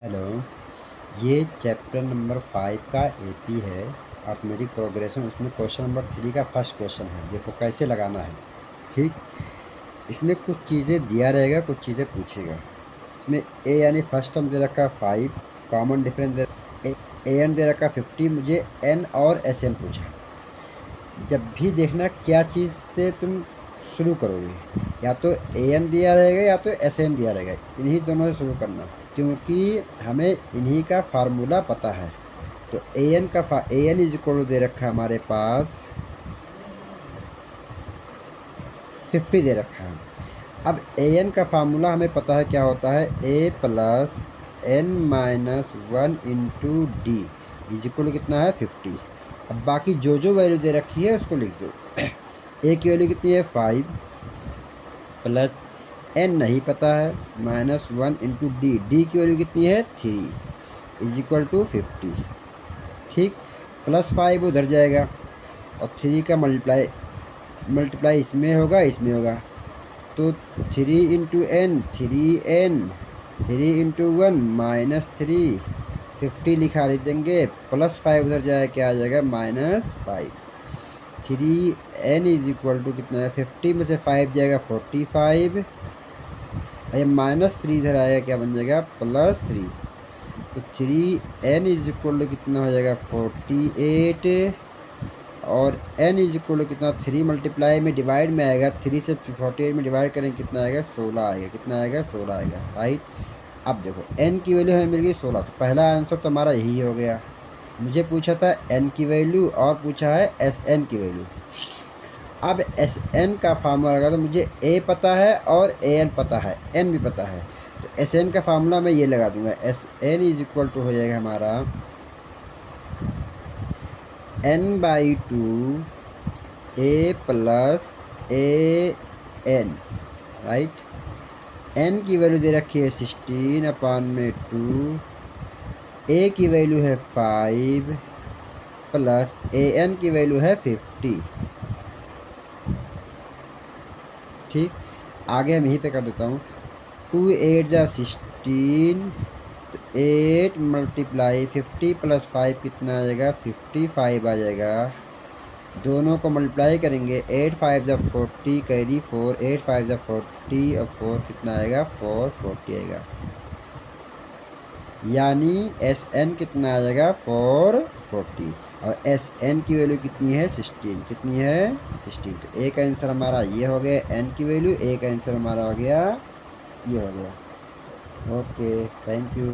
Hello, ये chapter number 5 का AP है अर्थमेटिक प्रोग्रेशन। उसमें क्वेश्चन नंबर 3 का फर्स्ट क्वेश्चन है। देखो कैसे लगाना है। ठीक, इसमें कुछ चीज़ें दिया रहेगा, कुछ चीज़ें पूछेगा। इसमें ए यानी फर्स्ट टर्म दे रखा है 5, common difference they A N दे रखा 50। मुझे एन और एस एन पूछा। जब भी देखना क्या चीज़ से तुम शुरू करोगे, या तो ए एन दिया रहेगा या तो एस एन दिया रहेगा, इन्हीं दोनों से शुरू करना, क्योंकि हमें इन्हीं का फार्मूला पता है। तो A N is equal to दे रखा है हमारे पास 50 दे रखा है। अब ए एन का फार्मूला हमें पता है क्या होता है, a plus n minus one into d is equal to कितना है 50। अब बाकी जो जो वैल्यू दे रखी है उसको लिख दो। ए की वैल्यू कितनी है 5, प्लस एन नहीं पता है, minus one into D, D की वैल्यू कितनी है 3 इज इक्वल टू 50। ठीक, प्लस 5 उधर जाएगा और 3 का मल्टीप्लाई मल्टीप्लाई इसमें होगा, इसमें होगा। तो 3 इंटू एन 3 एन, 3 इंटू 1 -3, 50 लिखा लिख देंगे, प्लस 5 उधर जाएगा, क्या आ जाएगा -5। 3 एन इज इक्वल टू कितना है 50 में से 5 जाएगा 45, ये -3 इधर आएगा, क्या बन जाएगा +3। तो 3 एन इज इक्वल टू कितना हो जाएगा 48, और एन इज इक्वल टू कितना 3 मल्टीप्लाई में डिवाइड में आएगा, 3 से 48 में डिवाइड करेंगे कितना आएगा 16 आएगा, कितना आएगा 16 आएगा। राइट, अब देखो एन की वैल्यू हमें मिल गई 16, तो पहला आंसर तो हमारा यही हो गया। मुझे पूछा था एन की वैल्यू और पूछा है एस एन की वैल्यू। अब एस एन का फार्मूला लगा, तो मुझे ए पता है और ए एन पता है, एन भी पता है। तो एस एन का फार्मूला मैं ये लगा दूंगा, S N is equal to हो जाएगा हमारा n/2 a plus a n. Right, n की वैल्यू दे रखी है 16/2, ए की वैल्यू है 5, प्लस ए एन की वैल्यू है 50। ठीक, आगे हम यहीं पे कर देता हूँ, 2 8 जा 16, 8 मल्टीप्लाई 50 प्लस 5 कितना आ जाएगा 55 आ जाएगा। दोनों को मल्टीप्लाई करेंगे, 8 5 जा 40, कैरी 4, 8 5 जा 40 और 4 कितना आएगा 440 आएगा। यानी एस एन कितना आ जाएगा 440, और एस एन की वैल्यू कितनी है 16, कितनी है 16। तो ए का आंसर हमारा ये हो गया, एन की वैल्यू, ए का आंसर हमारा हो गया ये हो गया। Okay, thank you.